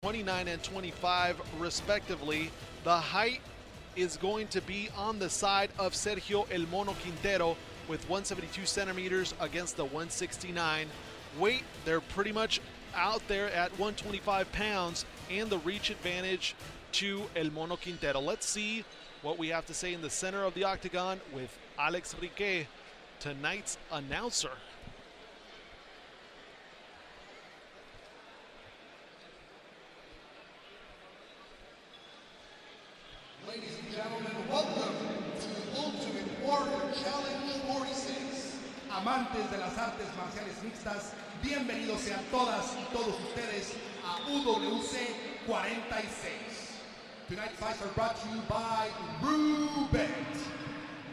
29 and 25 respectively. The height is going to be on the side of Sergio El Mono Quintero with 172 centimeters against the 169. Weight, they're pretty much out there at 125 pounds, and the reach advantage to El Mono Quintero. Let's see what we have to say in the center of the octagon with Alex Riquet, tonight's announcer. Ladies and gentlemen, welcome to Ultimate Warrior Challenge 46. Amantes de las artes marciales mixtas, bienvenidos sean todas y todos ustedes a UWC 46. Tonight's fights are brought to you by Rubet.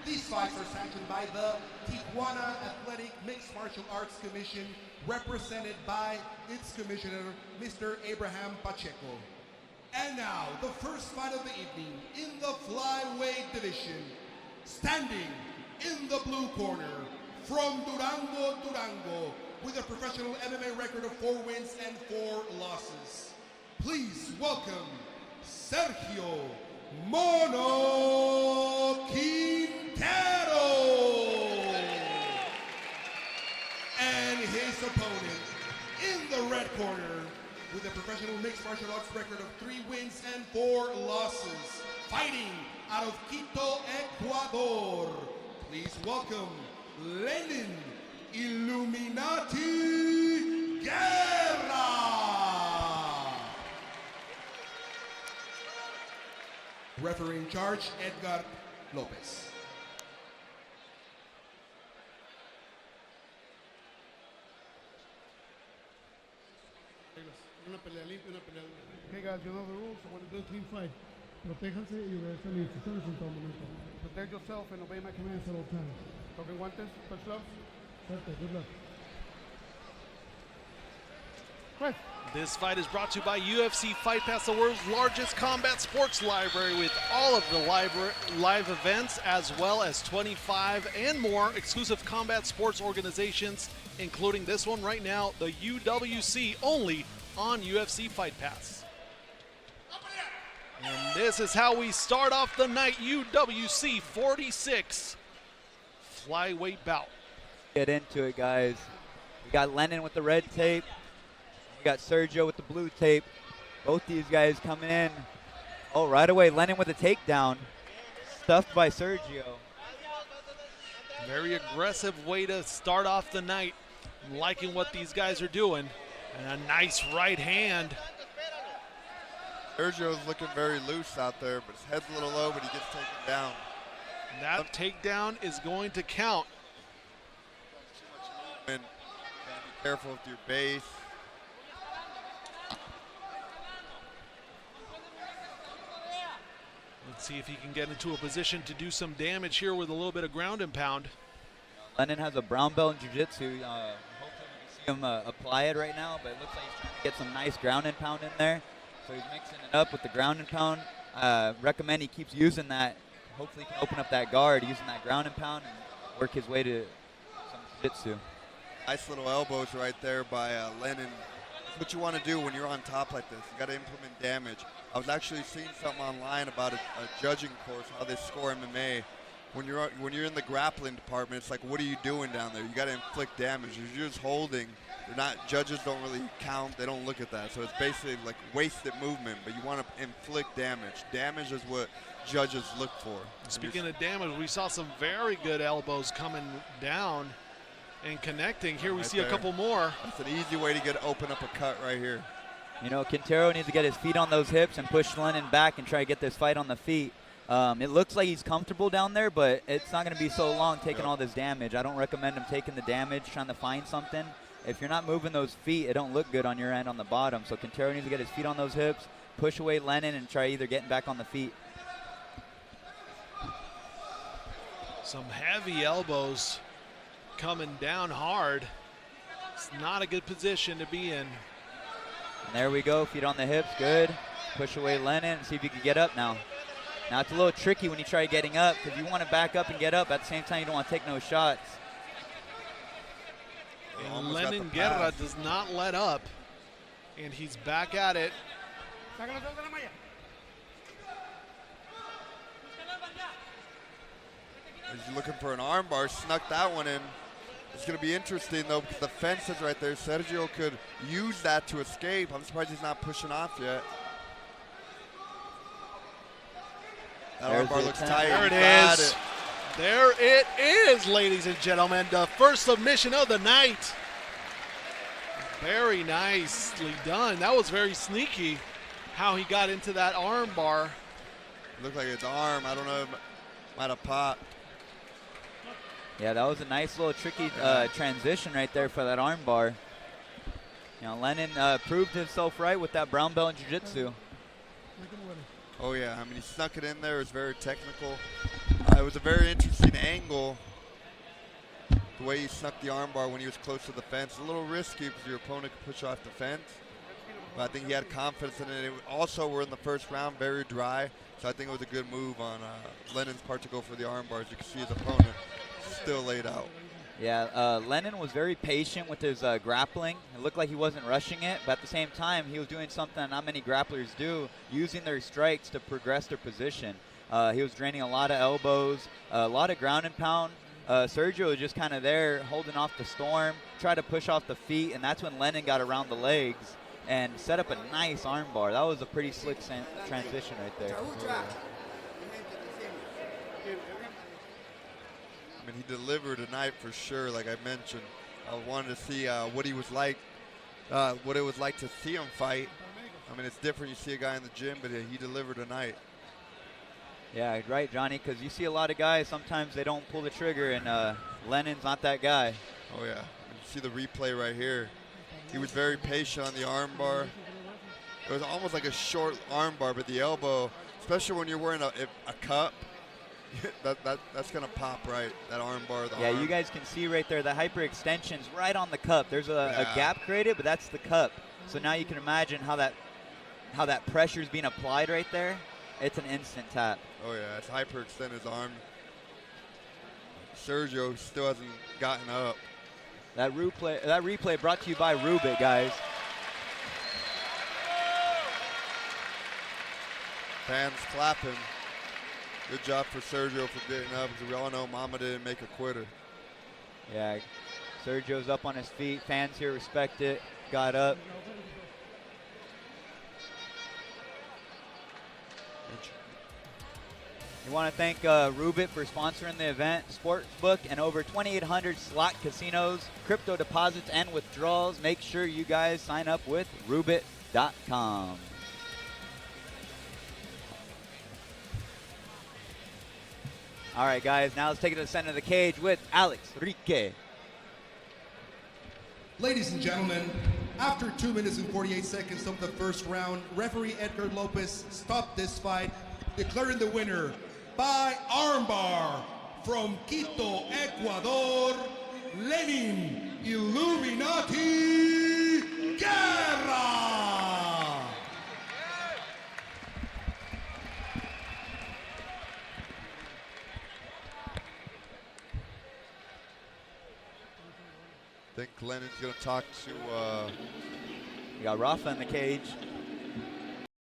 These fights are sanctioned by the Tijuana Athletic Mixed Martial Arts Commission, represented by its commissioner, Mr. Abraham Pacheco. And now, the first fight of the evening in the flyweight division. Standing in the blue corner, from Durango, Durango, with a professional MMA record of 4 wins and 4 losses. Please welcome Sergio Mono Quintero. And his opponent in the red corner, with a professional mixed martial arts record of 3 wins and 4 losses, fighting out of Quito, Ecuador. Please welcome Lenin Illuminati Guerra. Referee in charge, Edgar Lopez. Una pelea limpia, una pelea dura. Okay guys, you know the rules. I want to do a clean fight. Protéjanse y obedezcan mis instrucciones en todo momento. Protect yourself and obey my commands at all times. Token guantes, touch gloves. Perfect, good luck. Right. This fight is brought to you by UFC Fight Pass, the world's largest combat sports library, with all of the live events, as well as 25 and more exclusive combat sports organizations, including this one right now, the UWC, only on UFC Fight Pass. And this is how we start off the night, UWC 46 flyweight bout. Get into it, guys. We got Lenin with the red tape. We got Sergio with the blue tape. Both these guys coming in. Oh, right away, Lenin with a takedown. Stuffed by Sergio. Very aggressive way to start off the night. I'm liking what these guys are doing. And a nice right hand. Sergio's looking very loose out there, but his head's a little low, but he gets taken down. That takedown is going to count. And be careful with your base. Let's see if he can get into a position to do some damage here with a little bit of ground and pound. Lenin has a brown belt in jiu-jitsu. Hopefully we can see him apply it right now, but it looks like he's trying to get some nice ground and pound in there. So he's mixing it up with the ground and pound. Recommend he keeps using that. Hopefully he can open up that guard using that ground and pound and work his way to some jiu-jitsu. Nice little elbows right there by Lenin. That's what you want to do when you're on top like this. You got to implement damage. I was actually seeing something online about a judging course, how they score MMA. When you're in the grappling department, it's like, what are you doing down there? You got to inflict damage. If you're just holding, judges don't really count. They don't look at that. So it's basically like wasted movement, but you want to inflict damage. Damage is what judges look for. Speaking of damage, we saw some very good elbows coming down and connecting. Here we see a couple more. That's an easy way to open up a cut right here. You know, Quintero needs to get his feet on those hips and push Lenin back and try to get this fight on the feet. It looks like he's comfortable down there, but it's not going to be so long taking all this damage. I don't recommend him taking the damage, trying to find something. If you're not moving those feet, it don't look good on your end on the bottom. So Quintero needs to get his feet on those hips, push away Lenin, and try either getting back on the feet. Some heavy elbows coming down hard. It's not a good position to be in. And there we go, feet on the hips, good. Push away Lenin and see if you can get up now. Now it's a little tricky when you try getting up, because you want to back up and get up. At the same time, you don't want to take no shots. And Lenin Guerra does not let up, and he's back at it. He's looking for an armbar, snuck that one in. It's going to be interesting, though, because the fence is right there. Sergio could use that to escape. I'm surprised he's not pushing off yet. That armbar looks tight. There it is. There it is, ladies and gentlemen. The first submission of the night. Very nicely done. That was very sneaky how he got into that arm bar. Looked like his arm. I don't know. Might have popped. Yeah, that was a nice little tricky transition right there for that arm bar. You know, Lenin proved himself right with that brown belt in jiu-jitsu. Oh, yeah. I mean, he snuck it in there. It was very technical. It was a very interesting angle, the way he snuck the armbar when he was close to the fence. A little risky because your opponent could push off the fence, but I think he had confidence in it. Also, we're in the first round, very dry, so I think it was a good move on Lenin's part to go for the armbar. As you can see, his opponent still laid out. Yeah, Lenin was very patient with his grappling. It looked like he wasn't rushing it, but at the same time, he was doing something not many grapplers do, using their strikes to progress their position. He was draining a lot of elbows, a lot of ground and pound. Sergio was just kind of there holding off the storm, tried to push off the feet, and that's when Lenin got around the legs and set up a nice armbar. That was a pretty slick transition right there. I mean, he delivered tonight for sure, like I mentioned. I wanted to see what he was like, what it was like to see him fight. I mean, it's different. You see a guy in the gym, but he delivered tonight. Yeah, right, Johnny, because you see a lot of guys, sometimes they don't pull the trigger, and Lenin's not that guy. Oh, yeah. You see the replay right here. He was very patient on the armbar. It was almost like a short armbar, but the elbow, especially when you're wearing a cup, that's going to pop right, that armbar. Yeah, you guys can see right there, the hyperextension's right on the cup. There's a gap created, but that's the cup. So now you can imagine how that pressure is being applied right there. It's an instant tap. Oh, yeah, it's hyperextend his arm. Sergio still hasn't gotten up. That replay brought to you by Rubit, guys. Fans clapping. Good job for Sergio for getting up, because we all know Mama didn't make a quitter. Yeah, Sergio's up on his feet. Fans here respect it. Got up. We want to thank Rubit for sponsoring the event, Sportsbook, and over 2,800 slot casinos, crypto deposits, and withdrawals. Make sure you guys sign up with Rubit.com. All right, guys, now let's take it to the center of the cage with Alex Rique. Ladies and gentlemen, after 2 minutes and 48 seconds of the first round, referee Edgar Lopez stopped this fight, declaring the winner by armbar from Quito, Ecuador, Lenin Illuminati Guerra. I think Lenin's going to talk to... We got Rafa in the cage.